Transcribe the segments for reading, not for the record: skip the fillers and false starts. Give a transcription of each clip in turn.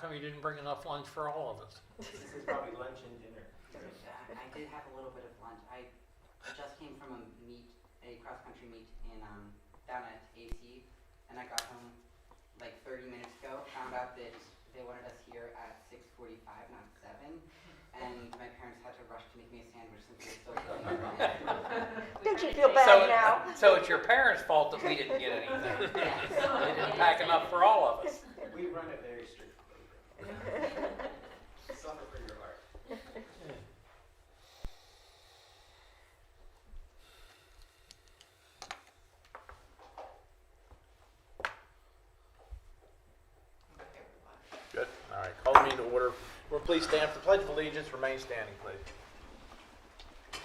come you didn't bring enough lunch for all of us? This is probably lunch and dinner. I did have a little bit of lunch. I just came from a cross-country meet in down at AC, and I got home like 30 minutes ago. Found out that they wanted us here at 6:45, not 7, and my parents had to rush to make me a sandwich since we were still getting Don't you feel bad now? So it's your parents' fault that we didn't get anything. They didn't pack enough for all of us. We run it very strictly. Suffer for your heart. Good. All right. Call the meeting to order. Will please stand for the Pledge of Allegiance. Remain standing, please.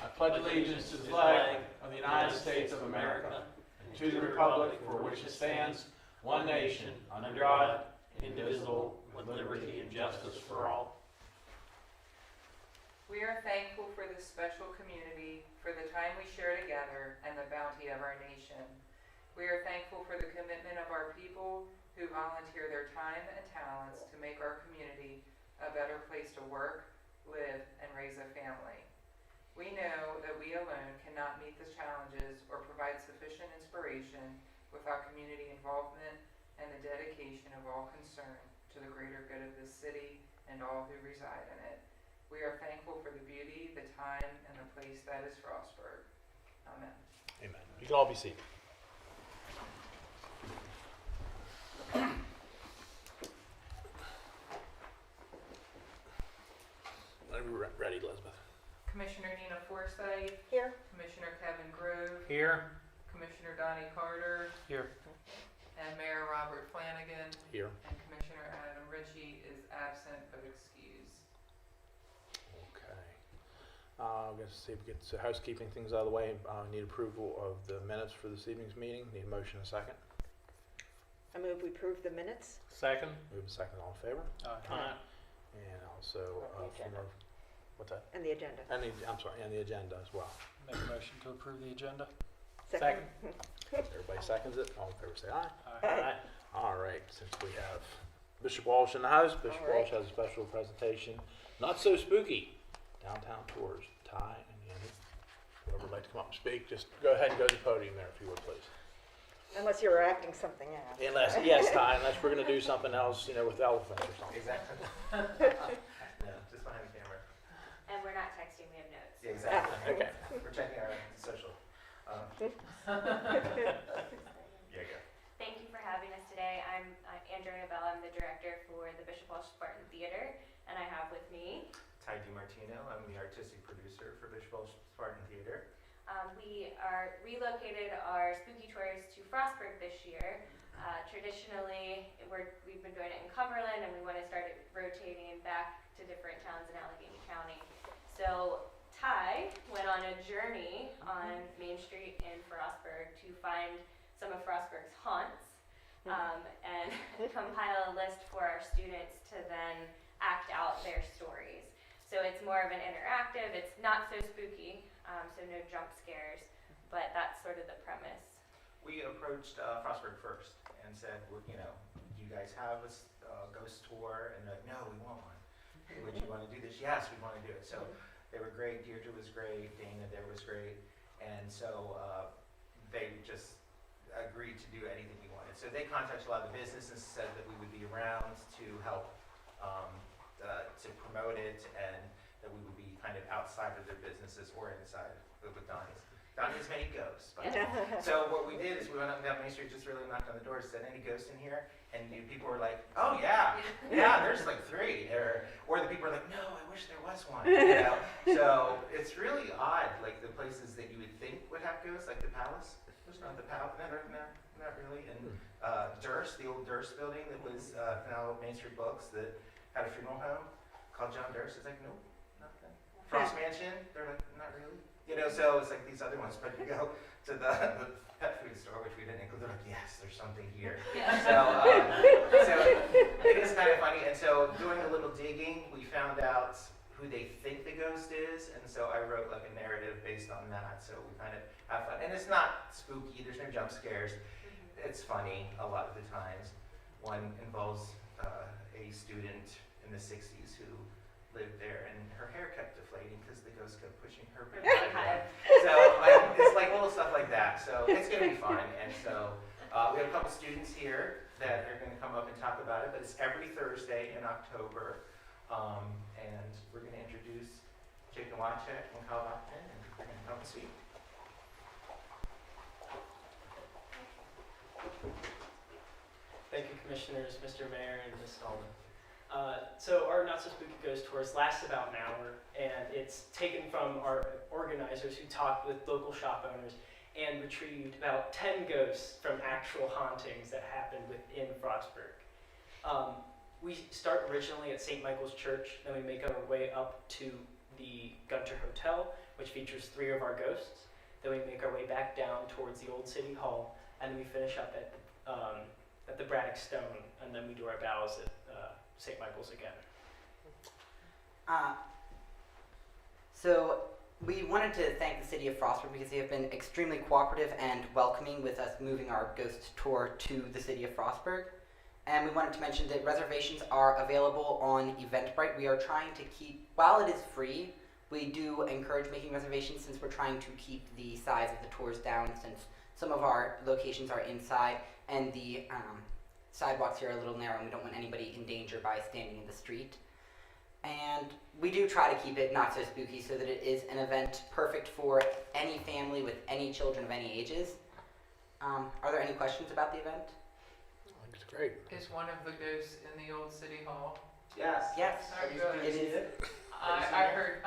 I pledge allegiance to the flag of the United States of America and to the republic for which it stands, one nation, under God, indivisible, with liberty and justice for all. We are thankful for this special community, for the time we share together, and the bounty of our nation. We are thankful for the commitment of our people who volunteer their time and talents to make our community a better place to work, live, and raise a family. We know that we alone cannot meet the challenges or provide sufficient inspiration without community involvement and the dedication of all concerned to the greater good of this city and all who reside in it. We are thankful for the beauty, the time, and the place that is Frostburg. Amen. Amen. You can all be seated. Whenever you're ready, Elizabeth. Commissioner Nina Forsythe, Here. Commissioner Kevin Grove, Here. Commissioner Donnie Carter, Here. and Mayor Robert Flanagan, Here. and Commissioner Adam Ritchie is absent but excused. Okay. I'm going to see if we get some housekeeping things out of the way. Need approval of the minutes for this evening's meeting. Need a motion and a second. I move we approve the minutes. Second. Move a second. All in favor? Aye. And also The from agenda. our, what's that? And the agenda. And the, I'm sorry, and the agenda as well. Make a motion to approve the agenda. Second. Everybody seconds it. All in favor, say aye. Aye. All right. Since we have Bishop Walsh in the house, Bishop All right. Walsh has a special presentation. Not so spooky. Downtown tours. Ty and Andy. Whoever would like to come up and speak, just go ahead and go to the podium there if you would, please. Unless you were acting something out. Unless, yes, Ty, unless we're going to do something else, with elephants or something. Exactly. No, just behind the camera. And we're not texting, we have notes. Yeah, exactly. Okay. We're checking our social. Yeah, go. Thank you for having us today. I'm Andrea Beall. I'm the director for the Bishop Walsh Spartan Theater, and I have with me Ty DeMartino. I'm the artistic producer for Bishop Walsh Spartan Theater. we are relocated our spooky tours to Frostburg this year. Traditionally, we've been doing it in Cumberland, and we want to start it rotating back to different towns in Allegheny County. So Ty went on a journey on Main Street in Frostburg to find some of Frostburg's haunts and compile a list for our students to then act out their stories. So it's more of an interactive, it's not so spooky, so no jump scares, but that's sort of the premise. We approached Frostburg first and said, well, do you guys have a ghost tour? And they're like, no, we want one. Would you want to do this? Yes, we want to do it. So they were great. Deirdre was great. Dana there was great. And so they just agreed to do anything we wanted. So they contacted a lot of the businesses, said that we would be around to help to promote it, and that we would be kind of outside of their businesses or inside with Donnie's. Donnie's many ghosts. But so what we did is we went up and down Main Street, just really knocked on the doors, said, any ghosts in here? And people were like, oh yeah, there's like 3. Or the people were like, no, I wish there was one. So it's really odd, like the places that you would think would have ghosts, like the Palace. There's not the Palace, no, not really. And Durst, the old Durst building that was now Main Street Books that had a funeral home called John Durst. It's like, nope, nothing. Frost Mansion, they're like, not really. So it's like these other ones, but you go to the pet food store, which we didn't include, they're like, yes, there's something here. So it is kind of funny. And so doing a little digging, we found out who they think the ghost is, and so I wrote like a narrative based on that, so we kind of have fun. And it's not spooky, there's no jump scares. It's funny a lot of the times. One involves a a student in the 60s who lived there, and her hair kept deflating because the ghost kept pushing her behind. So it's like little stuff like that. So it's going to be fun. And so we have a couple students here that are going to come up and talk about it, but it's every Thursday in October. And we're going to introduce Jake Nowacek and Kyle Bachman, and they're going to come and speak. Thank you, Commissioners, Mr. Mayor, and Ms. Stallman. So our Not So Spooky Ghost Tours lasts about an hour, and it's taken from our organizers who talked with local shop owners and retrieved about 10 ghosts from actual hauntings that happened within Frostburg. We start originally at St. Michael's Church, then we make our way up to the Gunter Hotel, which features 3 of our ghosts. Then we make our way back down towards the old City Hall, and then we finish up at the Braddock Stone, and then we do our bows at St. Michael's again. So we wanted to thank the city of Frostburg because they have been extremely cooperative and welcoming with us moving our ghost tour to the city of Frostburg. And we wanted to mention that reservations are available on Eventbrite. We are trying to keep, while it is free, we do encourage making reservations since we're trying to keep the size of the tours down, since some of our locations are inside and the sidewalks here are a little narrow and we don't want anybody in danger by standing in the street. And we do try to keep it not so spooky so that it is an event perfect for any family with any children of any ages. Are there any questions about the event? I think it's great. Is one of the ghosts in the old city hall? Yes. Yes, Oh, good. it is. I've heard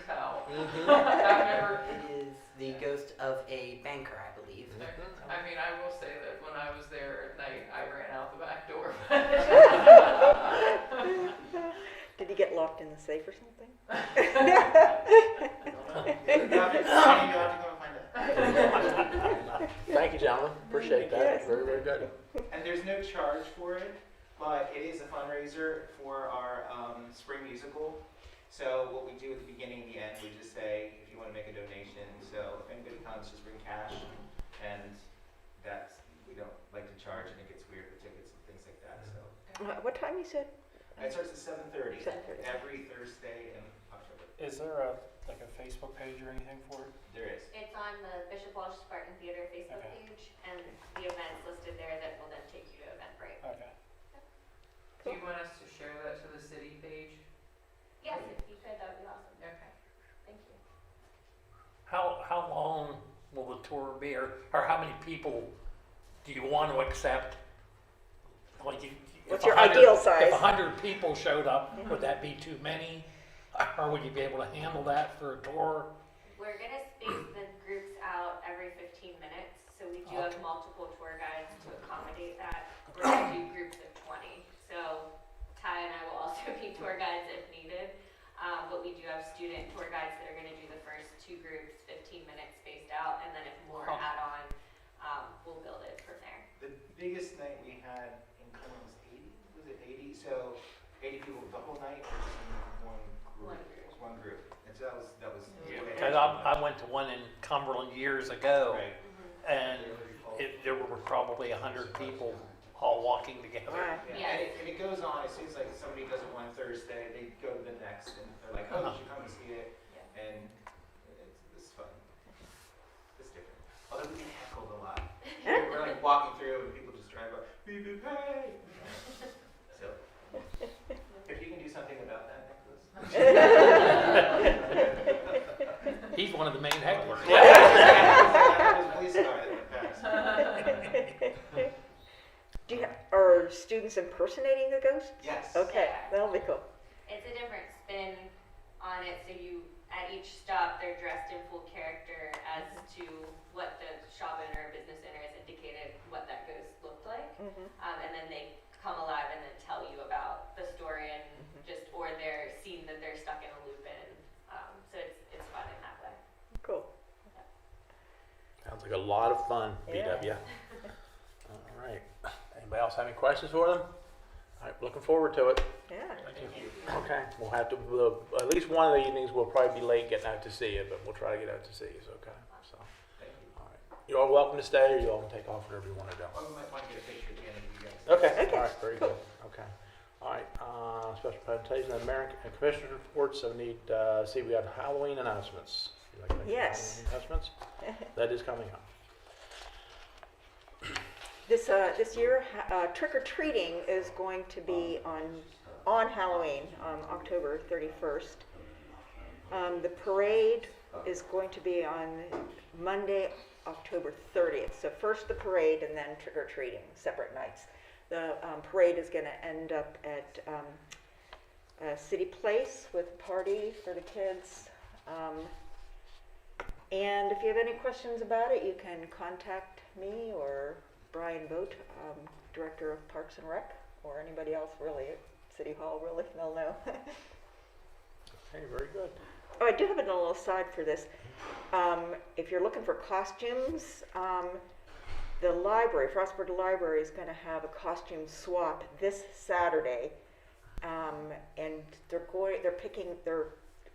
tell. Mhm. I've never. It is the ghost of a banker, I believe. I mean, I will say that when I was there at night, I ran out the back door. Did he get locked in the safe or something? You have to go find out. Thank you, gentlemen. Appreciate that. Yes. Very, very good. And there's no charge for it, but it is a fundraiser for our spring musical. So what we do at the beginning and the end, we just say, if you want to make a donation, so if anybody comes, just bring cash, and that's, we don't like to charge, and it gets weird with tickets and things like that, so. What time you said? It starts at 7:30, 7:30. every Thursday in October. Is there a Facebook page or anything for it? There is. It's on the Bishop Walsh Spartan Theater Facebook Okay. page, and the event's listed there that will then take you to Eventbrite. Okay. Do you want us to share that to the city page? Yes, if you could, that would be awesome. Okay. Thank you. How long will the tour be, or how many people do you want to accept? Like What's your ideal size? If 100 people showed up, would that be too many? Or would you be able to handle that for a tour? We're gonna space the groups out every 15 minutes, so we do have multiple tour guides to accommodate that. We're gonna do groups of 20, so Ty and I will also be tour guides if needed, but we do have student tour guides that are gonna do the first 2 groups, 15 minutes spaced out, and then if more Huh. add on, we'll build it from there. The biggest night we had in Cleveland was 80, was it 80? So 80 people the whole night, or just in one group? One group. It was one group. And so that was. Because I went to one in Cumberland years ago, Right. and there were probably 100 people all walking together. Wow. Yeah, and it goes on. It seems like somebody does it one Thursday, they go to the next, and they're like, oh, you should come and see it. Yeah. And it's fun. It's different. Although we get heckled a lot. We're like walking through, and people just drive by, beep, beep, hey! So, if you can do something about that, Nicholas. He's one of the main hecklers. That was a police car that went past. Are students impersonating the ghosts? Yes. Okay, Yeah. that'll be cool. It's a different spin on it, so you, at each stop, they're dressed in full character as to what the shop owner or business owner has indicated what that ghost looked like. Mhm. And then they come alive and then tell you about the story and just, or they're seen that they're stuck in a loop in. So it's fun in that way. Cool. Sounds like a lot of fun, Yeah. BW. All right. Anybody else have any questions for them? All right, looking forward to it. Yeah. Okay, we'll have to, at least one of the evenings, we'll probably be late getting out to see you, but we'll try to get out to see you, okay? So, Thank you. all right. You're all welcome to stay, or you all can take off wherever you want to go. Well, we might want to get a picture at the end of you guys. Okay, Okay, all right, very good, okay. All right, special presentation, American Commissioners reports, so we need, see, we have Halloween announcements. You like to make some Yes. Halloween announcements? That is coming up. This year, trick or treating is going to be on Halloween, October 31st. The parade is going to be on Monday, October 30th. So first the parade and then trick or treating, separate nights. The parade is going to end up at City Place with a party for the kids. And if you have any questions about it, you can contact me or Brian Boat, Director of Parks and Rec, or anybody else really at City Hall, really, they'll know. Okay, very good. Oh, I do have a little aside for this. If you're looking for costumes, the library, Frostburg Library, is going to have a costume swap this Saturday, and they're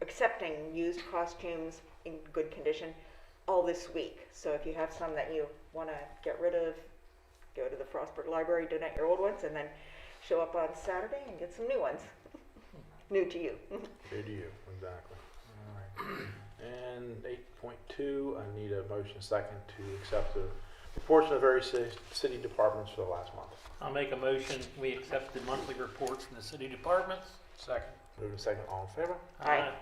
accepting used costumes in good condition all this week. So if you have some that you want to get rid of, go to the Frostburg Library, donate your old ones, and then show up on Saturday and get some new ones. New to you. New to you, exactly. All right. And 8.2, I need a motion second to accept the reports of the various city departments for the last month. I'll make a motion, we accept the monthly reports from the city departments. Second. Moving second, all in favor? Aye. And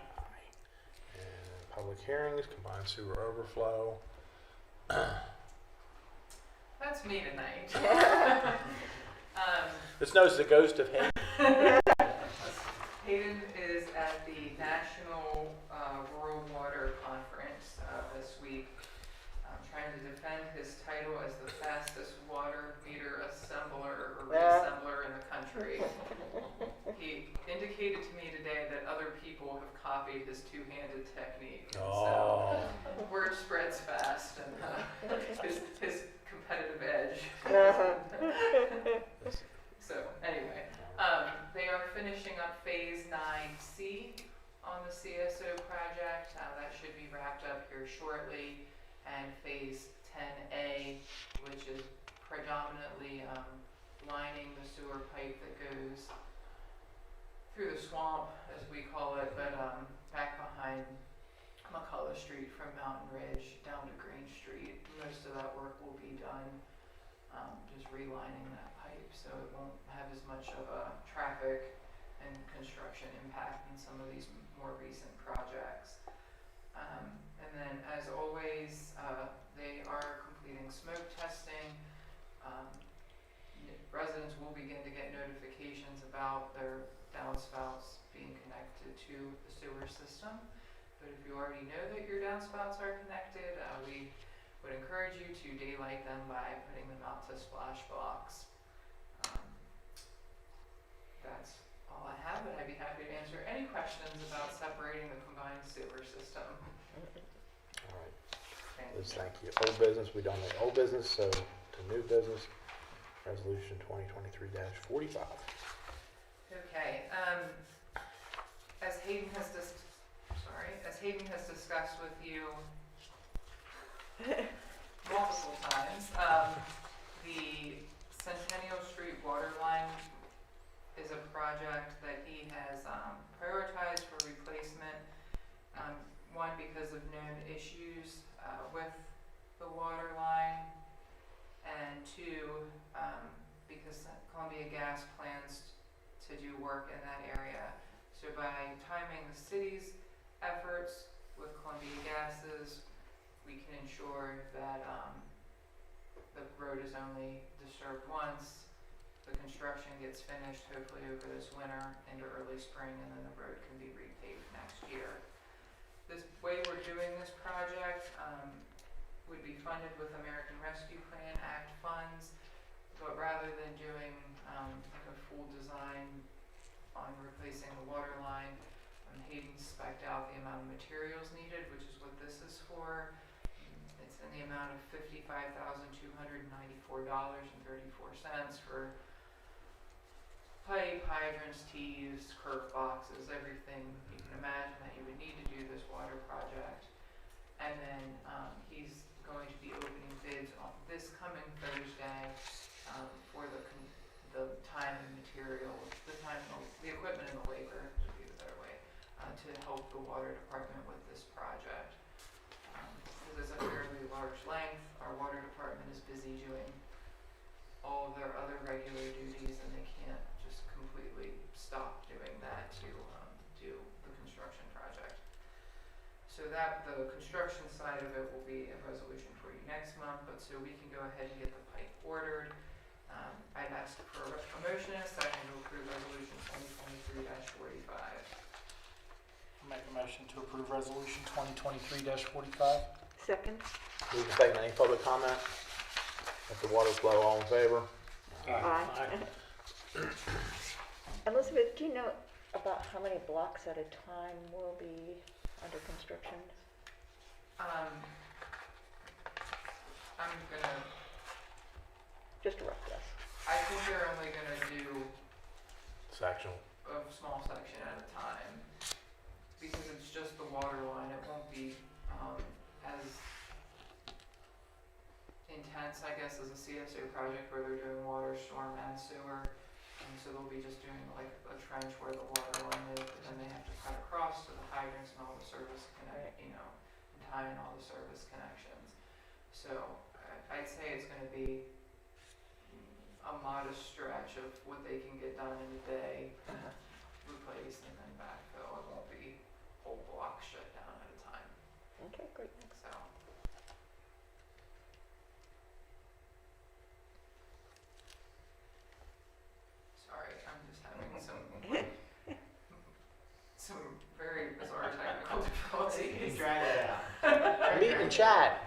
public hearings, combined sewer overflow. That's me tonight. This knows the ghost of him. Hayden is at the National Rural Water Conference this week, trying to defend his title as the fastest water meter assembler or reassembler in the country. He indicated to me today that other people have copied his two-handed technique, and so word spreads fast, and his competitive edge. So anyway, they are finishing up phase 9C on the CSO project. That should be wrapped up here shortly. And phase 10A, which is predominantly lining the sewer pipe that goes through the swamp, as we call it, but back behind McCullough Street from Mountain Ridge down to Green Street. Most of that work will be done just relining that pipe, so it won't have as much of a traffic and construction impact in some of these more recent projects. And then, as always, they are completing smoke testing. Residents will begin to get notifications about their downspouts being connected to the sewer system. But if you already know that your downspouts are connected, we would encourage you to daylight them by putting them out to splash box. That's all I have, but I'd be happy to answer any questions about separating the combined sewer system. All right. Liz, thank you. Old business, we don't have old business, so to new business, resolution 2023-45. Okay, as Hayden has discussed with you multiple times, the Centennial Street water line is a project that he has prioritized for replacement. One, because of known issues with the water line, and two, because Columbia Gas plans to do work in that area. So by timing the city's efforts with Columbia Gases, we can ensure that the road is only disturbed once, the construction gets finished hopefully over this winter into early spring, and then the road can be repaved next year. This way we're doing this project would be funded with American Rescue Plan Act funds, but rather than doing like a full design on replacing the water line, Hayden spec'd out the amount of materials needed, which is what this is for. It's in the amount of $55,294.34 for pipe, hydrants, tees, curb boxes, everything you can imagine that you would need to do this water project. And then he's going to be opening bids on this coming Thursday for the time and materials, the time water department with this project. Because it's a fairly large length, our water department is busy doing all of their other regular duties, and they can't just completely stop doing that to do the construction project. So that, the construction side of it will be a resolution for you next month, but so we can go ahead and get the pipe ordered. I'd ask for a motion and a second to approve resolution 2023-45. I'll make a motion to approve resolution 2023-45. Second? Move to second. Any public comment? At the water flow, all in favor? Aye. Elizabeth, do you know about how many blocks at a time will be under construction? I'm gonna, Just a rough guess. I think they're only gonna do Section. a small section at a time, because it's just the water line. It won't be as intense, I guess, as a CSO project where they're doing water, storm, and sewer. And so they'll be just doing like a trench where the water line is, but then they have to cut across to the hydrants and all the service connect, and tie in all the service connections. So I'd say it's going to be a modest stretch of what they can get done in a day, replace and then backfill. It won't be whole blocks shut down at a time. Okay, great. So. Sorry, I'm just having some very bizarre technical difficulties. Drag it out. Meet and chat.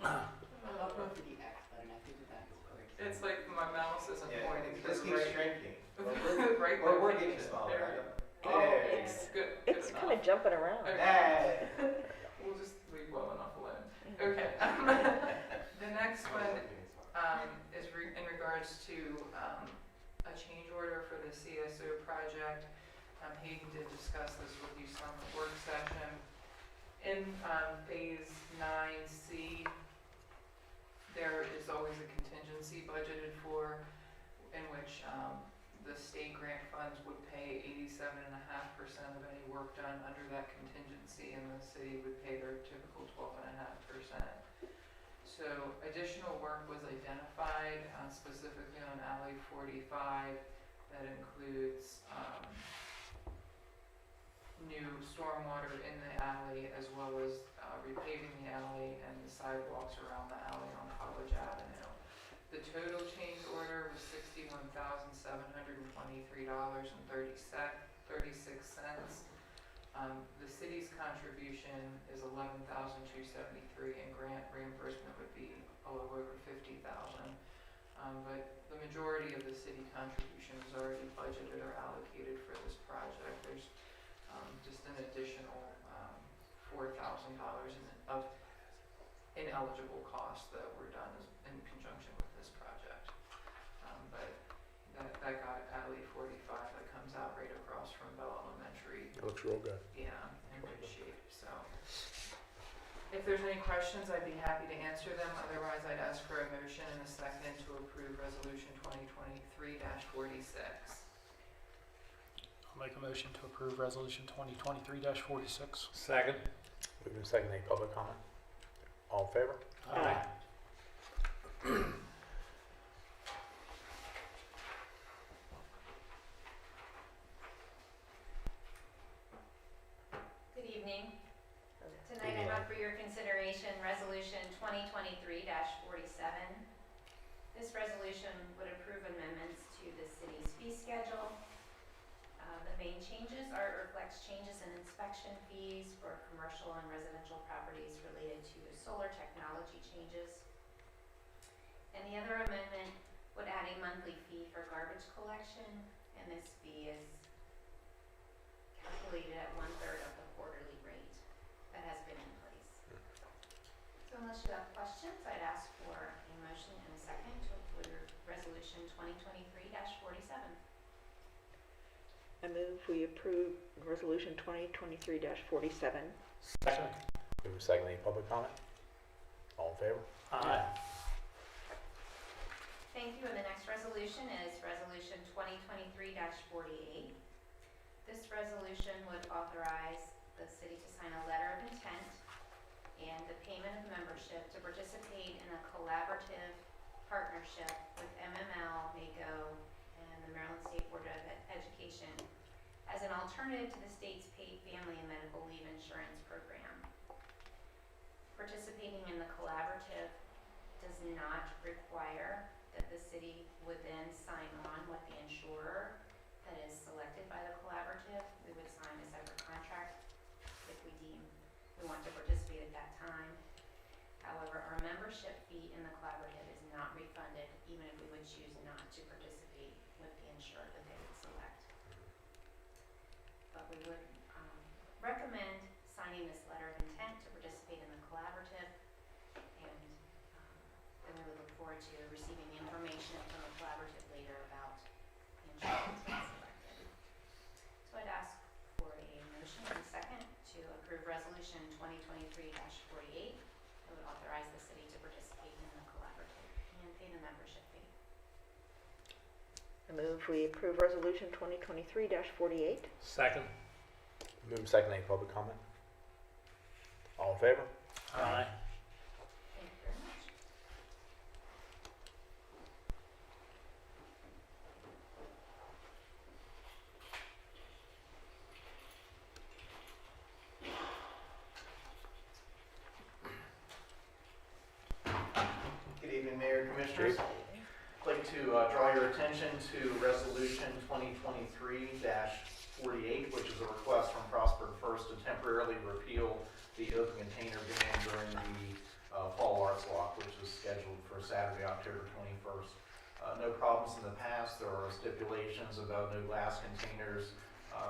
I'll go for the X button. I think that's works. It's like my mouse isn't Yeah, pointing to this the keeps right. shrinking. Right Or we're location. getting smaller. There we go. Oh, Hey. it's Good. it's good kind of enough. jumping around. Okay. Hey. We'll just leave well enough alone. Okay. The next one is in regards to a change order for the CSO project. Hayden did discuss this with you some at work session. In phase 9C, there is always a contingency budgeted for, in which the state grant funds would pay 87.5% of any work done under that contingency, and the city would pay their typical 12.5%. So additional work was identified, specifically on Alley 45, that includes new stormwater in the alley, as well as repaving the alley and the sidewalks around the alley on College Avenue. The total change order was $61,723.36. The city's contribution is $11,273, and grant reimbursement would be a little over $50,000. But the majority of the city contribution is already budgeted or allocated for this project. There's just an additional $4,000 of ineligible costs that were done in conjunction with this project. But that got Alley 45, that comes out right across from Beall Elementary. It looks real good. Yeah, in good shape. So if there's any questions, I'd be happy to answer them. Otherwise, I'd ask for a motion and a second to approve resolution 2023-46. I'll make a motion to approve resolution 2023-46. Second. Move to second. Any public comment? All in favor? Aye. Good evening. Tonight I have for your consideration Resolution 2023-47. This resolution would approve amendments to the city's fee schedule. The main changes are it reflects changes in inspection fees for commercial and residential properties related to solar technology changes. And the other amendment would add a monthly fee for garbage collection, and this fee is calculated at 1/3 of the quarterly rate that has been in place. So unless you have questions, I'd ask for a motion and a second to approve resolution 2023-47. I move we approve resolution 2023-47. Second. Move to second. Any public comment? All in favor? Aye. Thank you, and the next resolution is resolution 2023-48. This resolution would authorize the city to sign a letter of intent and the payment of membership to participate in a collaborative partnership with MML, MACO, and the Maryland State Board of Education as an alternative to the state's paid family and medical leave insurance program. Participating in the collaborative does not require that the city would then sign on with the insurer that is selected by the collaborative. We would sign a separate contract if we deem we want to participate at that time. However, our membership fee in the collaborative is not refunded, even if we would choose not to participate with the insurer that they would select. But we would recommend signing this letter of intent to participate in the collaborative, and then we would look forward to receiving information from the collaborative later about the insurance that's selected. So I'd ask for a motion and a second to approve Resolution 2023-48 that would authorize the city to participate in the collaborative and pay the membership fee. I move we approve Resolution 2023-48. Second. Move second, any public comment? All in favor? Aye. Thank you very much. Good evening, Mayor and Commissioners. I'd like to draw your attention to Resolution 2023-48, which is a request from Frostburg First to temporarily repeal the open container ban during the Fall Arts Walk, which is scheduled for Saturday, October 21st. No problems in the past. There are stipulations about no glass containers.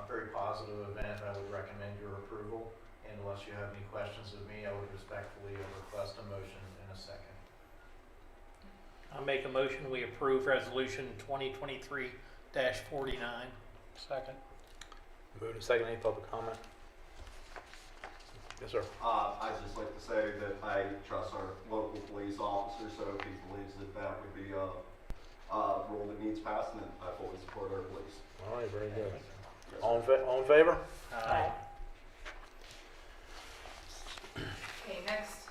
Very positive event. I would recommend your approval. And unless you have any questions of me, I would respectfully request a motion in a second. I'll make a motion, we approve Resolution 2023-49. Second. Move to second, any public comment? Yes, sir. I'd just like to say that I trust our local police officer, so if he believes that that would be a rule that needs passed, then I fully support our police. All right, very good. Yes, All in favor? Aye. Okay, next,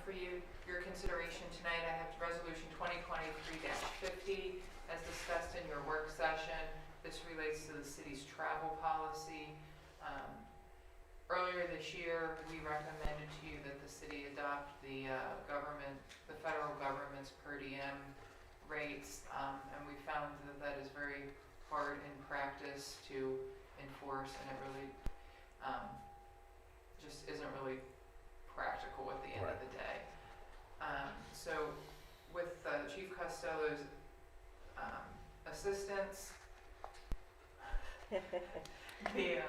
for your consideration tonight, I have Resolution 2023-50, as discussed in your work session. This relates to the city's travel policy. Earlier this year, we recommended to you that the city adopt the federal government's per diem rates, and we found that that is very hard in practice to enforce, and it really just isn't really practical at the end of the day. So with Chief Costello's assistance, the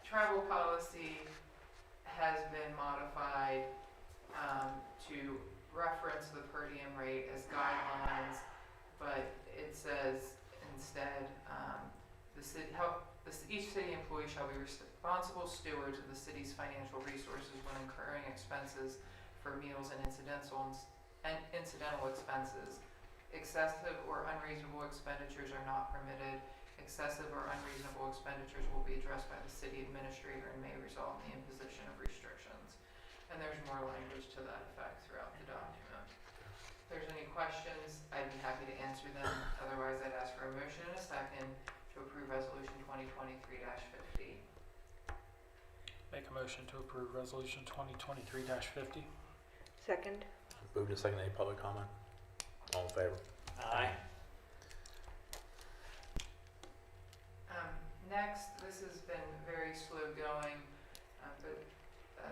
travel policy has been modified to reference the per diem rate as guidelines, but it says instead each city employee shall be responsible stewards of the city's financial resources when incurring expenses for meals and incidental expenses. Excessive or unreasonable expenditures are not permitted. Excessive or unreasonable expenditures will be addressed by the city administrator and may result in the imposition of restrictions. And there's more language to that effect throughout the document. If there's any questions, I'd be happy to answer them. Otherwise, I'd ask for a motion in a second to approve Resolution 2023-50. Make a motion to approve Resolution 2023-50. Second. Move to second, any public comment? All in favor? Aye. Next, this has been very slow going, but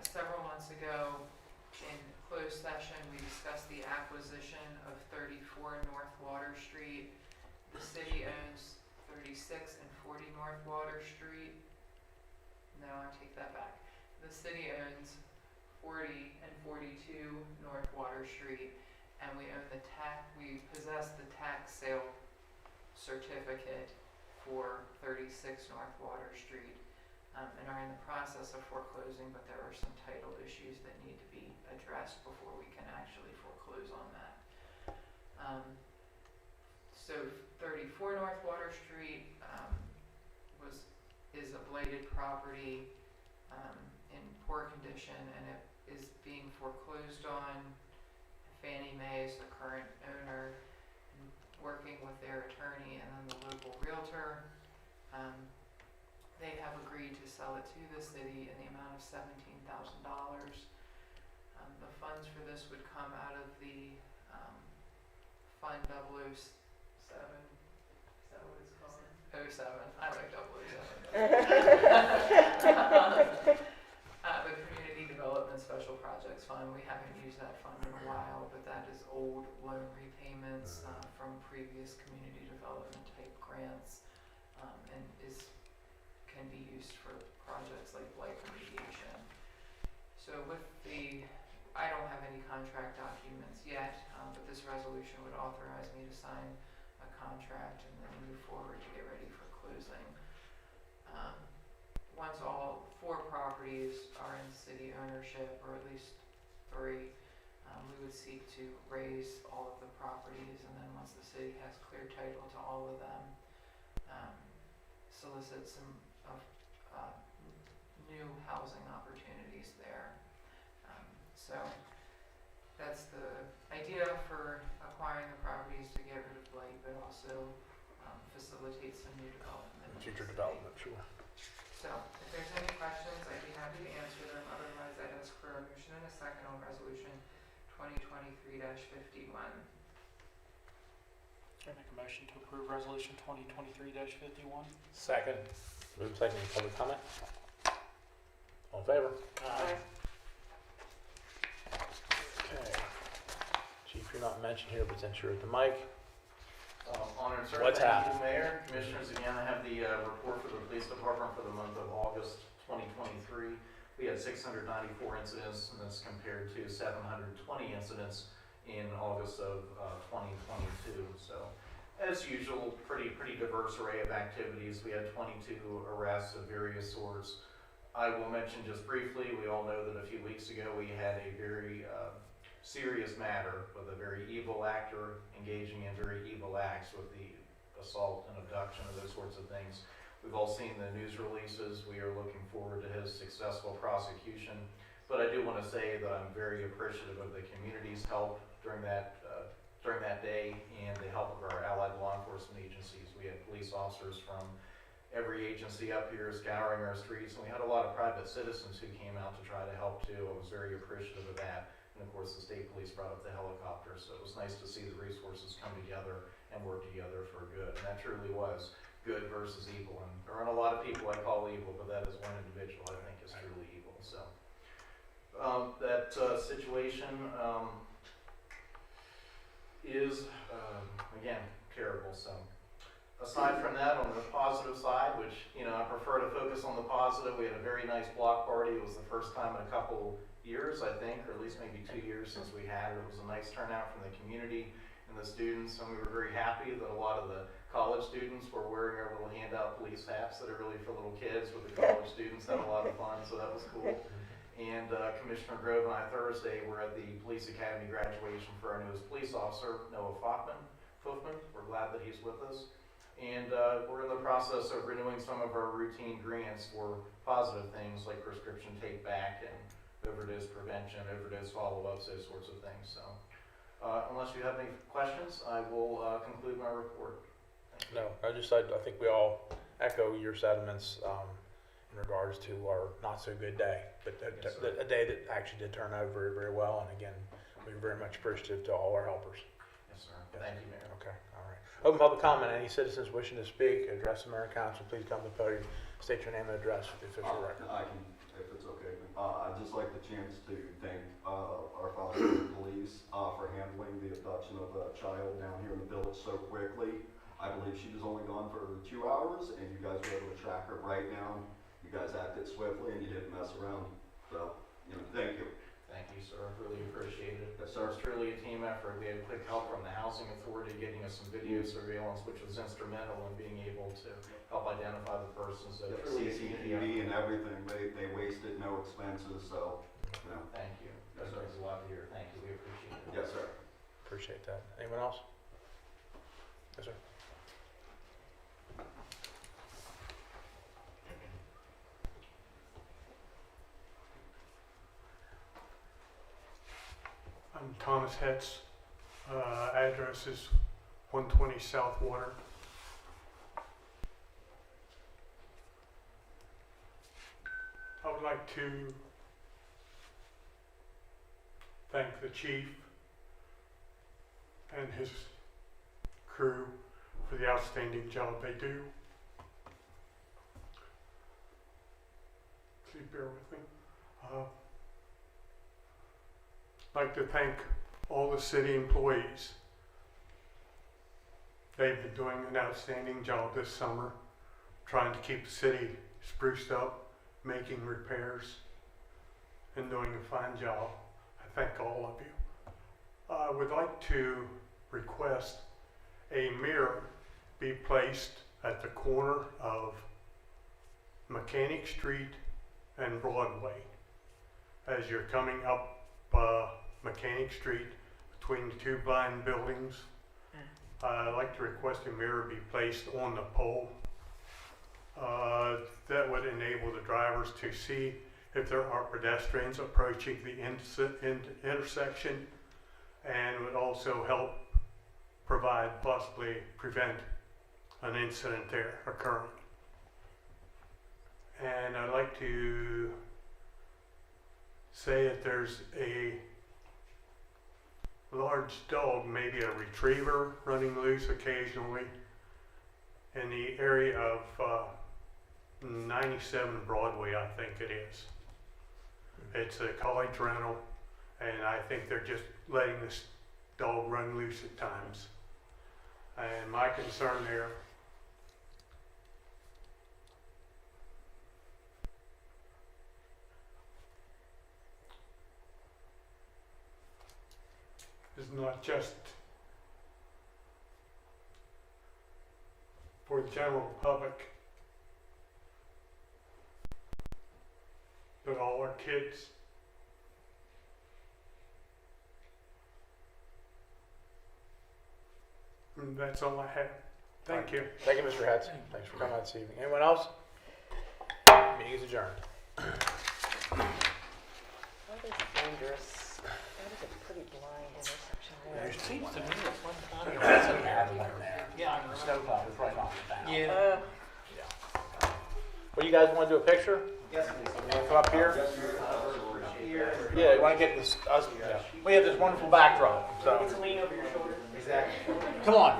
several months ago in closed session, we discussed the acquisition of 34 North Water Street. The city owns 36 and 40 North Water Street. No, I take that back. The city owns 40 and 42 North Water Street, and we possess the tax sale certificate for 36 North Water Street, and are in the process of foreclosing, but there are some title issues that need to be addressed before we can actually foreclose on that. So 34 North Water Street is a blighted property. in poor condition, and it is being foreclosed on. Fannie Mae is the current owner, working with their attorney and then the local realtor. They have agreed to sell it to the city in the amount of $17,000. The funds for this would come out of the Fund 007. Is that what it's called? 07. I like 007. The Community Development Special Projects Fund. We haven't used that fund in a while, but that is old loan repayments from previous community development type grants, and can be used for projects like blight remediation. So I don't have any contract documents yet, but this resolution would authorize me to sign a contract and then move forward to get ready for closing. Once all 4 properties are in city ownership, or at least 3, we would seek to raise all of the properties, and then once the city has clear title to all of them, solicit some new housing opportunities there. So that's the idea for acquiring the properties, to get rid of blight, but also facilitate some new development. Future development, sure. So if there's any questions, I'd be happy to answer them. Otherwise, I'd ask for a motion and a second on resolution 2023-51. I make a motion to approve resolution 2023-51. Second. Move second, any public comment? All in favor? Aye. Okay. Chief, you're not mentioned here, but since you're at the mic, Honored sir, What's thank happening? you, Mayor, Commissioners. Again, I have the report for the Police Department for the month of August 2023. We had 694 incidents, and that's compared to 720 incidents in August of 2022. So, as usual, pretty diverse array of activities. We had 22 arrests of various sorts. I will mention just briefly, we all know that a few weeks ago we had a very serious matter with a very evil actor engaging in very evil acts with the assault and abduction and those sorts of things. We've all seen the news releases. We are looking forward to his successful prosecution. But I do want to say that I'm very appreciative of the community's help during that day, and the help of our allied law enforcement agencies. We had police officers from every agency up here scouring our streets, and we had a lot of private citizens who came out to try to help too. I was very appreciative of that. And of course, the state police brought up the helicopter, so it was nice to see the resources come together and work together for good. And that truly was good versus evil. And there aren't a lot of people I call evil, but that is one individual I think is truly evil. So that situation is, again, terrible. So aside from that, on the positive side, which, I prefer to focus on the positive, we had a very nice block party. It was the first time in a couple years, I think, or at least maybe 2 years since we had it. It was a nice turnout from the community and the students, and we were very happy that a lot of the college students were wearing our little handout police hats that are really for little kids, with the college students had a lot of fun, so that was cool. And Commissioner Grove and I Thursday were at the Police Academy graduation for our newest police officer, Noah Foofman. We're glad that he's with us. And we're in the process of renewing some of our routine grants for positive things like prescription take back and overdose prevention, overdose follow-ups, those sorts of things. So unless you have any questions, I will conclude my report. no, I think we all echo your sentiments in regards to our not so good day, but Yes, a day that actually did turn out very, very well. And again, we're very much appreciative to all our helpers. Yes, sir. Thank you, Mayor. Okay, all right. Open public comment. Any citizens wishing to speak, address the mayor and council, please come to the podium, state your name and address for the official record. I can, if it's okay. I'd just like the chance to thank our Frostburg police for handling the abduction of a child down here in the village so quickly. I believe she was only gone for 2 hours, and you guys were able to track her right down. You guys acted swiftly, and you didn't mess around. So, thank you. Thank you, sir. Really appreciate it. Yes, sir. It's truly a team effort. We had quick help from the Housing Authority getting us some video surveillance, which was instrumental in being able to help identify the persons. So truly a community CCTV and effort. everything. They wasted no expenses, so, Thank you. That Yes, sir. means a lot to hear. Thank you. We appreciate it. yes, sir. Appreciate that. Anyone else? Yes, sir. Thomas Hetz. Address is 120 South Water. I would like to thank the chief and his crew for the outstanding job they do. Please bear with me. I'd like to thank all the city employees. They've been doing an outstanding job this summer, trying to keep the city spruced up, making repairs, and doing a fine job. I thank all of you. I would like to request a mirror be placed at the corner of Mechanic Street and Broadway. As you're coming up Mechanic Street between the two blind buildings, I'd like to request a mirror be placed on the pole. That would enable the drivers to see if there are pedestrians approaching the intersection, and would also help possibly prevent an incident there occurring. And I'd like to say that there's a large dog, maybe a retriever, running loose occasionally in the area of 97 Broadway, I think it is. It's a college rental, and I think they're just letting this dog run loose at times. And my concern there is not just for the general public, but all our kids. And that's all I have. Thank you. Thank you, Mr. Hetz. Thanks for coming out this evening. Anyone else? Meeting is adjourned. That is dangerous. That is a pretty blind intersection there. It seems to me at one time there was an ad like that. Yeah, I Snowplow was right off the bat. Yeah. Well, you guys want to do a picture? Yes, You want to come up here? Yeah, you want to get this, us, yeah. We have this wonderful backdrop, so. Need to lean over your shoulder. exactly. Come on.